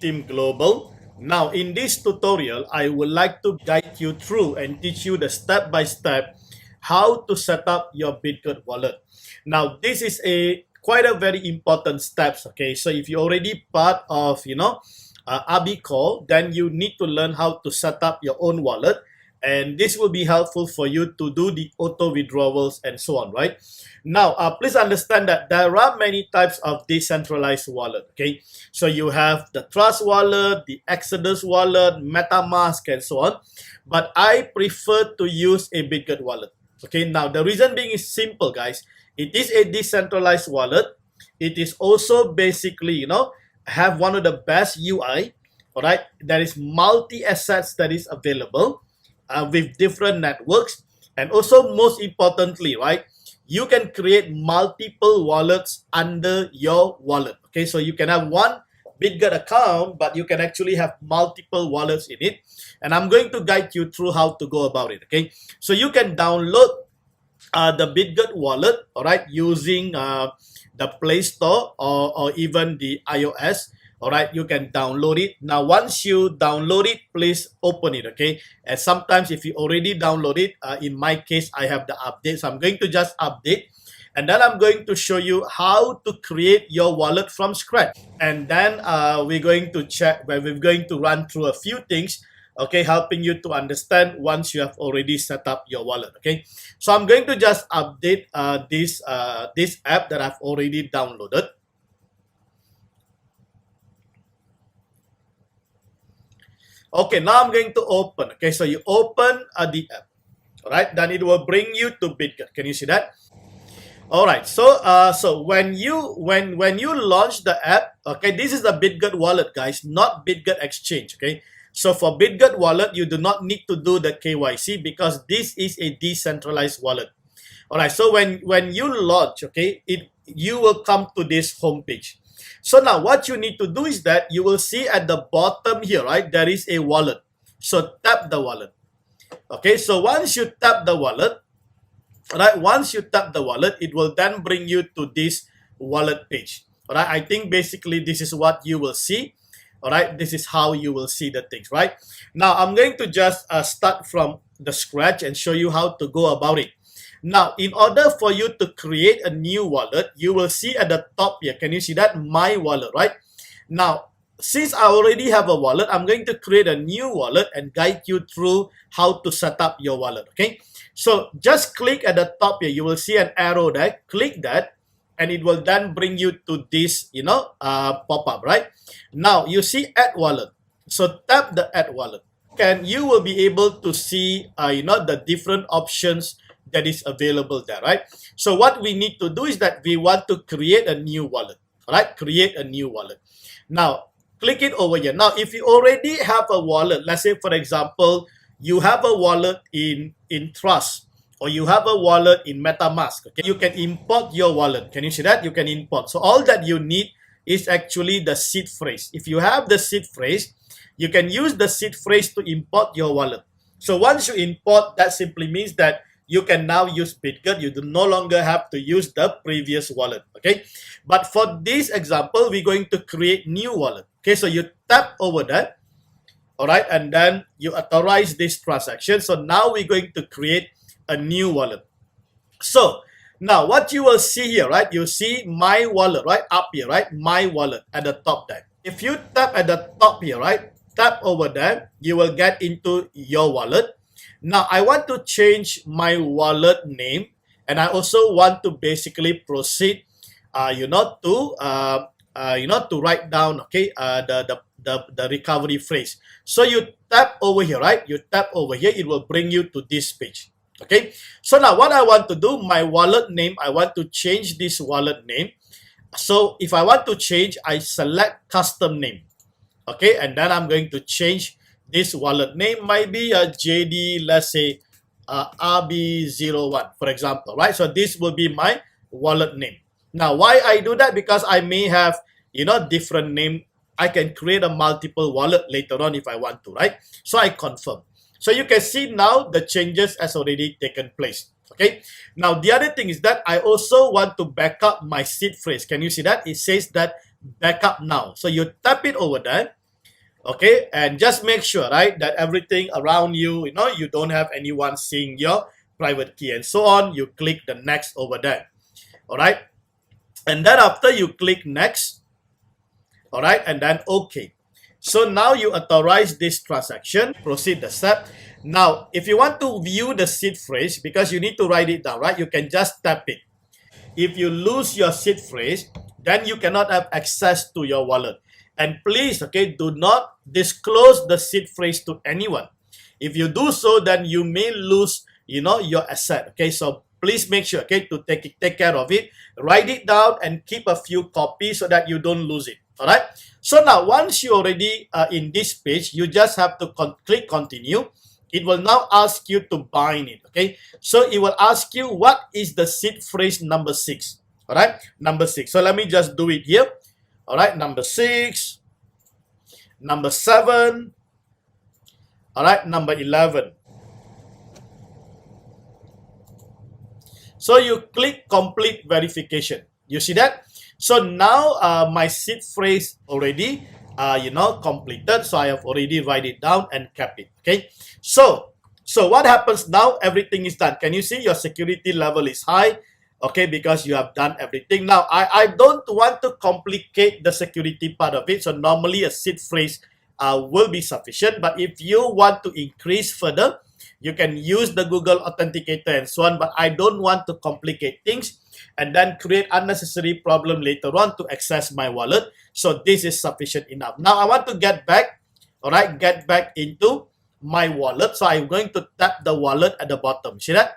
Team Global. Now in this tutorial, I would like to guide you through and teach you the step-by-step how to set up your Bitget wallet. Now this is quite a very important steps. Okay, so if you're already part of ArbCore, then you need to learn how to set up your own wallet, and this will be helpful for you to do the auto withdrawals and so on, right? Now, please understand that there are many types of decentralized wallet, okay? So you have the Trust wallet, the Exodus wallet, MetaMask, and so on. But I prefer to use a Bitget wallet, okay? Now, the reason being is simple, guys. It is a decentralized wallet. It is also basically, have one of the best UI, all right? There is multi-assets that is available with different networks. And also, most importantly, right, you can create multiple wallets under your wallet. Okay, so you can have one Bitget account, but you can actually have multiple wallets in it. And I'm going to guide you through how to go about it. Okay, so you can download the Bitget wallet, all right, using the Play Store or even the iOS. All right, you can download it. Now, once you download it, please open it, okay? And sometimes if you already download it, in my case, I have the update. So I'm going to just update. And then I'm going to show you how to create your wallet from scratch. And then we're going to check, where we're going to run through a few things, okay, helping you to understand once you have already set up your wallet, okay? So I'm going to just update this app that I've already downloaded. Okay, now I'm going to open. Okay, so you open the app. All right, then it will bring you to Bitget. Can you see that? All right, so when you launch the app, okay, this is the Bitget wallet, guys, not Bitget Exchange. Okay, so for Bitget wallet, you do not need to do the KYC because this is a decentralized wallet. All right, so when you launch, okay, you will come to this homepage. So now what you need to do is that you will see at the bottom here, right, there is a wallet. So tap the wallet. Okay, so once you tap the wallet, right, once you tap the wallet, it will then bring you to this wallet page. All right, I think basically this is what you will see. All right, this is how you will see the things, right? Now I'm going to just start from the scratch and show you how to go about it. Now, in order for you to create a new wallet, you will see at the top here, can you see that? My wallet, right? Now, since I already have a wallet, I'm going to create a new wallet and guide you through how to set up your wallet, okay? So, just click at the top here. You will see an arrow there. Click that, and it will then bring you to this, pop-up, right? Now, you see Add Wallet. So, tap the Add Wallet. And you will be able to see, the different options that is available there, right? So what we need to do is that we want to create a new wallet, right? Create a new wallet. Now, click it over here. Now, if you already have a wallet, let's say, for example, you have a wallet in Trust, or you have a wallet in MetaMask, okay? You can import your wallet. Can you see that? You can import. So all that you need is actually the seed phrase. If you have the seed phrase, you can use the seed phrase to import your wallet. So once you import, that simply means that you can now use Bitget. You do no longer have to use the previous wallet, okay? But for this example, we're going to create new wallet, okay? So you tap over that, all right? And then you authorize this transaction. So now we're going to create a new wallet. So now what you will see here, right? You see my wallet, right? Up here, right? My wallet at the top there. If you tap at the top here, right? Tap over there, you will get into your wallet. Now, I want to change my wallet name, and I also want to basically proceed, to write down, okay, the recovery phrase. So you tap over here, right? You tap over here, it will bring you to this page, okay? So now what I want to do, my wallet name, I want to change this wallet name. So if I want to change, I select custom name, okay? And then I'm going to change this wallet name. Might be a JD, let's say RB01, for example, right? So this will be my wallet name. Now, why I do that? Because I may have, different name. I can create a multiple wallet later on if I want to, right? So I confirm. So you can see now the changes has already taken place, okay? Now, the other thing is that I also want to back up my seed phrase. Can you see that? It says that backup now. So you tap it over there. Okay, and just make sure, right, that everything around you, you don't have anyone seeing your private key and so on. You click the next over there. All right, and then after you click next, all right, and then okay. So now you authorize this transaction, proceed the step. Now, if you want to view the seed phrase, because you need to write it down, right, you can just tap it. If you lose your seed phrase, then you cannot have access to your wallet. And please, okay, do not disclose the seed phrase to anyone. If you do so, then you may lose, your asset. Okay, so please make sure, okay, to take care of it. Write it down and keep a few copies so that you don't lose it. All right. So now, once you already in this page, you just have to click continue. It will now ask you to bind it. Okay. So it will ask you what is the seed phrase number 6. All right. Number 6. So let me just do it here. All right. Number 6. Number 7. All right. Number 11. So you click complete verification. You see that? So now my seed phrase already, completed. So I have already write it down and kept it. Okay. So what happens now? Everything is done. Can you see your security level is high? Okay, because you have done everything. Now I don't want to complicate the security part of it. So normally a seed phrase will be sufficient. But if you want to increase further, you can use the Google Authenticator and so on. But I don't want to complicate things and then create unnecessary problem later on to access my wallet. So this is sufficient enough. Now I want to get back, all right, get back into my wallet. So I'm going to tap the wallet at the bottom. See that?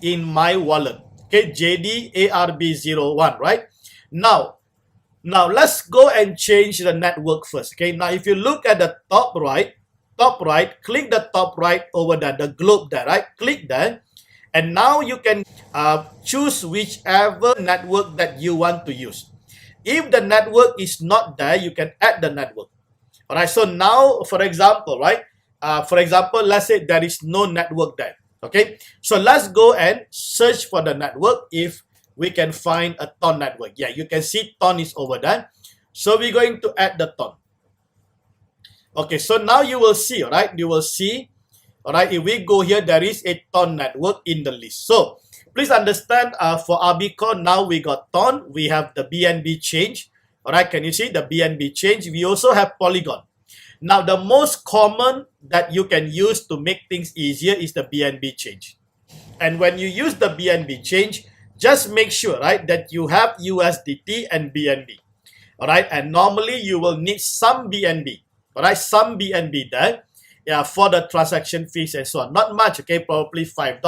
In my wallet. Okay, JD ARB01, right? Now let's go and change the network first. Okay, now if you look at the top right, click the top right over there, the globe there, right? Click there. And now you can choose whichever network that you want to use. If the network is not there, you can add the network. All right. So now, for example, right? Let's say there is no network there. Okay. So let's go and search for the network if we can find a TON network. Yeah, you can see TON is over there. So we're going to add the TON. Okay. So now you will see, all right? You will see. All right, if we go here, there is a TON network in the list. So please understand, for ArbCore, now we got TON. We have the BNB change. All right, can you see the BNB change? We also have Polygon. Now, the most common that you can use to make things easier is the BNB change. And when you use the BNB change, just make sure, right, that you have USDT and BNB. All right, and normally you will need some BNB. All right, some BNB there. Yeah, for the transaction fees and so on. Not much, okay, probably $5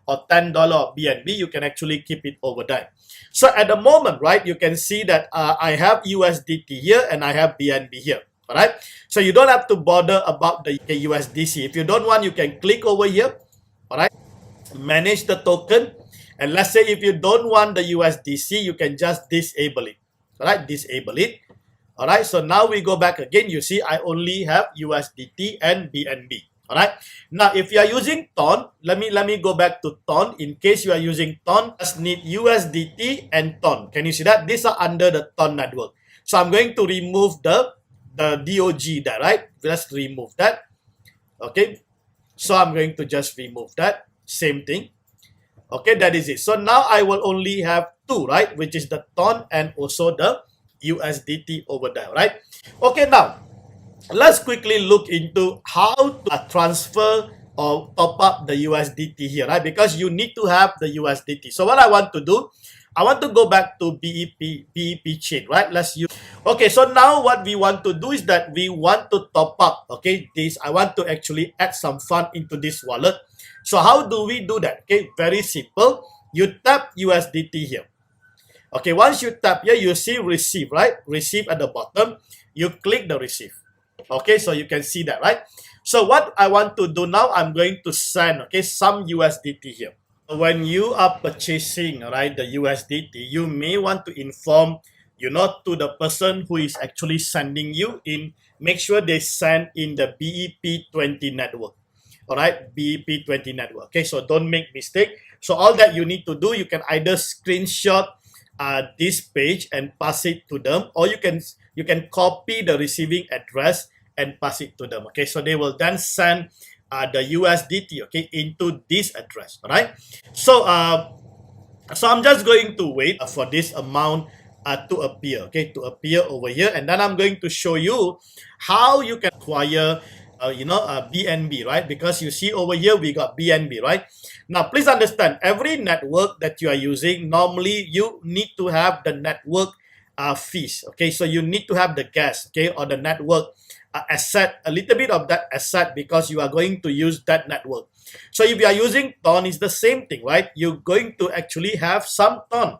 or $10 BNB. You can actually keep it over there. So at the moment, right, you can see that I have USDT here and I have BNB here. All right. So you don't have to bother about the USDC. If you don't want, you can click over here. All right. Manage the token. And let's say if you don't want the USDC, you can just disable it. All right. Disable it. All right, so now we go back again. You see, I only have USDT and BNB. All right. Now, if you are using TON, let me go back to TON. In case you are using TON, just need USDT and TON. Can you see that? These are under the TON network. So I'm going to remove the DOG there, right? Let's remove that. Okay. So I'm going to just remove that. Same thing. Okay, that is it. So now I will only have two, right? Which is the TON and also the USDT over there, right? Okay, now let's quickly look into how to transfer or top up the USDT here, right? Because you need to have the USDT. So what I want to do, I want to go back to BEP chain, right? Let's use. Okay, so now what we want to do is that we want to top up, okay, this. I want to actually add some fund into this wallet. So how do we do that? Okay, very simple. You tap USDT here. Okay, once you tap here, you see receive, right? Receive at the bottom. You click the receive. Okay, so you can see that, right? So what I want to do now, I'm going to send, okay, some USDT here. When you are purchasing, right, the USDT, you may want to inform, to the person who is actually sending you in. Make sure they send in the BEP20 network. All right, BEP20 network. Okay, so don't make mistake. So all that you need to do, you can either screenshot this page and pass it to them, or you can copy the receiving address and pass it to them. Okay, so they will then send the USDT, okay, into this address. All right. So so I'm just going to wait for this amount to appear, okay, to appear over here, and then I'm going to show you how you can acquire BNB, right? Because you see over here we got BNB, right? Now please understand, every network that you are using, normally you need to have the network fees, okay? So you need to have the gas, okay, or the network asset, a little bit of that asset, because you are going to use that network. So if you are using TON, it's the same thing, right? You're going to actually have some TON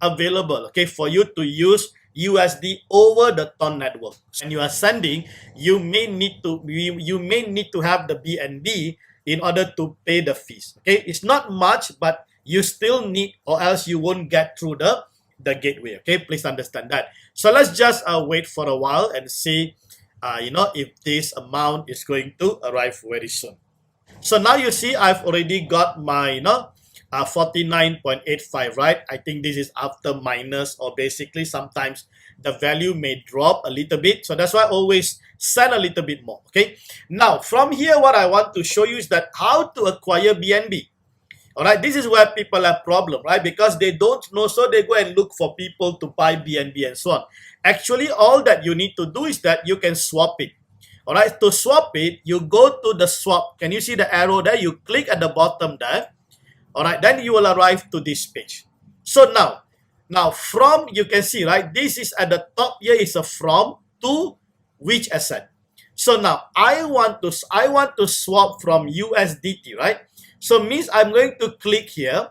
available, okay, for you to use USD over the TON network. And you are sending, you may need to have the BNB in order to pay the fees. Okay, it's not much, but you still need, or else you won't get through the gateway. Okay, please understand that. So let's just wait for a while and see if this amount is going to arrive very soon. So now you see I've already got my 49.85, right? I think this is after minus, or basically sometimes the value may drop a little bit. So that's why I always send a little bit more. Okay. Now from here, what I want to show you is that how to acquire BNB. All right. This is where people have problem, right? Because they don't know, so they go and look for people to buy BNB and so on. Actually, all that you need to do is that you can swap it. All right. To swap it, you go to the swap. Can you see the arrow there? You click at the bottom there. All right, then you will arrive to this page. So now from, you can see, right, this is at the top here is a from to which asset. So now I want to swap from USDT, right? So means I'm going to click here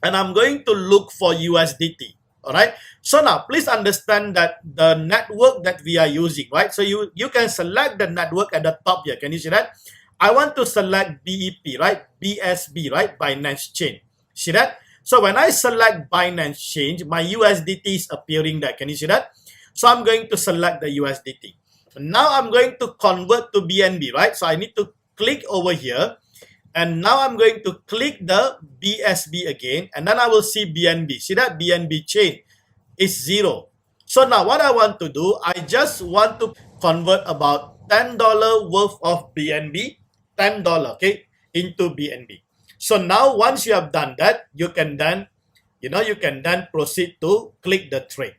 and I'm going to look for USDT. All right. So now please understand that the network that we are using, right? So you can select the network at the top here. Can you see that? I want to select BEP, right? BSB, right? Binance Chain. See that? So when I select Binance Chain, my USDT is appearing there. Can you see that? So I'm going to select the USDT. Now I'm going to convert to BNB, right? So I need to click over here. And now I'm going to click the BSB again. And then I will see BNB. See that? BNB chain is 0. So now what I want to do, I just want to convert about $10 worth of BNB, $10, okay, into BNB. So now once you have done that, you can then proceed to click the trade.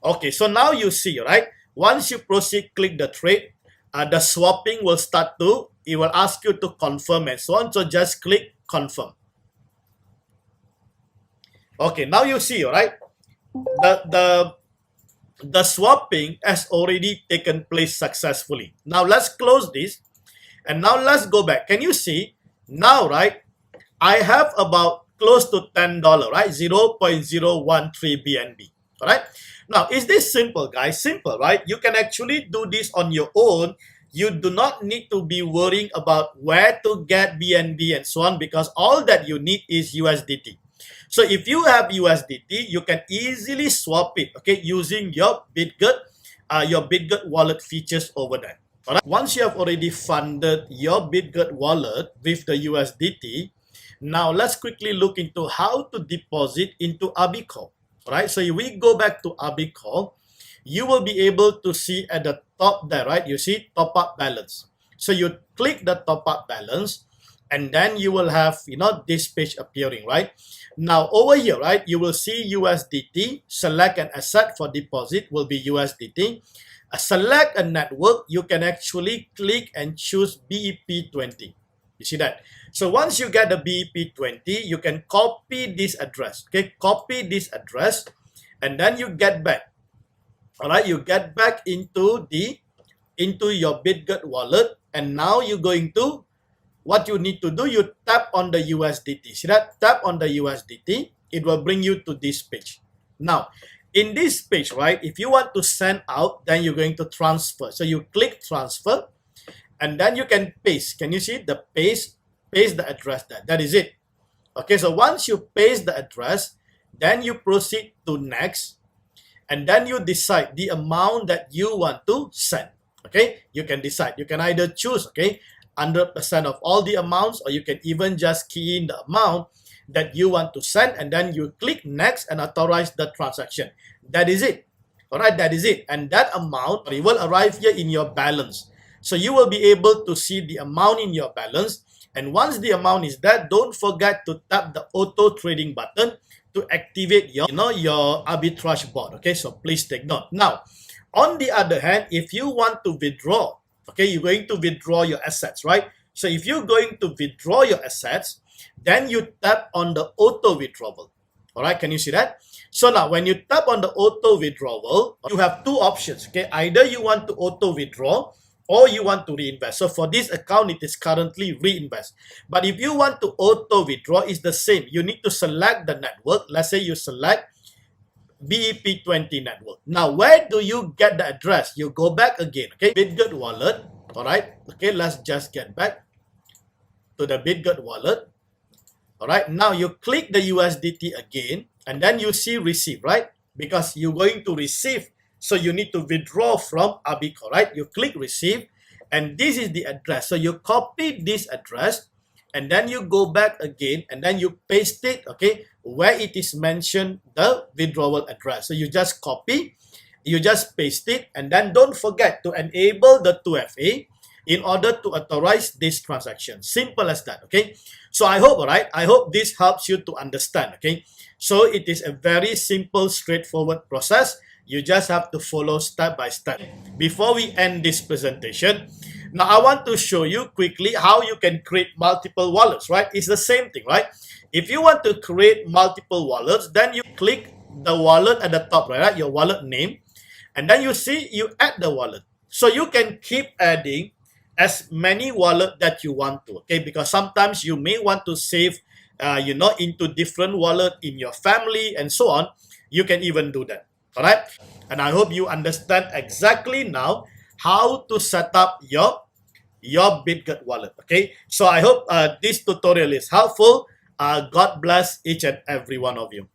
Okay, so now you see, right? Once you proceed, click the trade, the swapping will start to, it will ask you to confirm and so on. So just click confirm. Okay, now you see, right? The swapping has already taken place successfully. Now let's close this. And now let's go back. Can you see now, right? I have about close to $10, right? 0.013 BNB. All right. Now, is this simple, guys? Simple, right? You can actually do this on your own. You do not need to be worrying about where to get BNB and so on, because all that you need is USDT. So if you have USDT, you can easily swap it, okay, using your Bitget wallet features over there. All right. Once you have already funded your Bitget wallet with the USDT, now let's quickly look into how to deposit into ArbCore. All right. So if we go back to ArbCore, you will be able to see at the top there, right? You see top up balance. So you click the top up balance, and then you will have, this page appearing, right? Now over here, right, you will see USDT, select an asset for deposit will be USDT. Select a network, you can actually click and choose BEP20. You see that? So once you get the BEP20, you can copy this address, okay? Copy this address, and then you get back. All right, you get back into your Bitget wallet, and now you're going to, what you need to do, you tap on the USDT. See that? Tap on the USDT. It will bring you to this page. Now, in this page, right, if you want to send out, then you're going to transfer. So you click transfer, and then you can paste. Can you see the paste the address there? That is it. Okay, so once you paste the address, then you proceed to next, and then you decide the amount that you want to send. Okay, you can decide. You can either choose, okay, 100% of all the amounts, or you can even just key in the amount that you want to send, and then you click next and authorize the transaction. That is it. All right, that is it. And that amount will arrive here in your balance. So you will be able to see the amount in your balance. And once the amount is there, don't forget to tap the auto trading button to activate your, your arbitrage bot. Okay, so please take note. Now, on the other hand, if you want to withdraw, okay, you're going to withdraw your assets, right? So if you're going to withdraw your assets, then you tap on the auto withdrawal. All right, can you see that? So now when you tap on the auto withdrawal, you have two options. Okay, either you want to auto withdraw or you want to reinvest. So for this account, it is currently reinvest. But if you want to auto withdraw, it's the same. You need to select the network. Let's say you select BEP20 network. Now, where do you get the address? You go back again, okay? Bitget wallet, all right? Okay, let's just get back to the Bitget wallet. All right, now you click the USDT again, and then you see receive, right? Because you're going to receive, so you need to withdraw from ArbCore, right? You click receive, and this is the address. So you copy this address, and then you go back again, and then you paste it, okay, where it is mentioned the withdrawal address. So you just copy, you just paste it, and then don't forget to enable the 2FA in order to authorize this transaction. Simple as that, okay? So I hope, all right, I hope this helps you to understand, okay? So it is a very simple, straightforward process. You just have to follow step by step. Before we end this presentation, now I want to show you quickly how you can create multiple wallets, right? It's the same thing, right? If you want to create multiple wallets, then you click the wallet at the top, right? Your wallet name. And then you see, you add the wallet. So you can keep adding as many wallet that you want to, okay? Because sometimes you may want to save, into different wallet in your family and so on. You can even do that, all right? And I hope you understand exactly now how to set up your Bitget wallet, okay? So I hope this tutorial is helpful. God bless each and every one of you.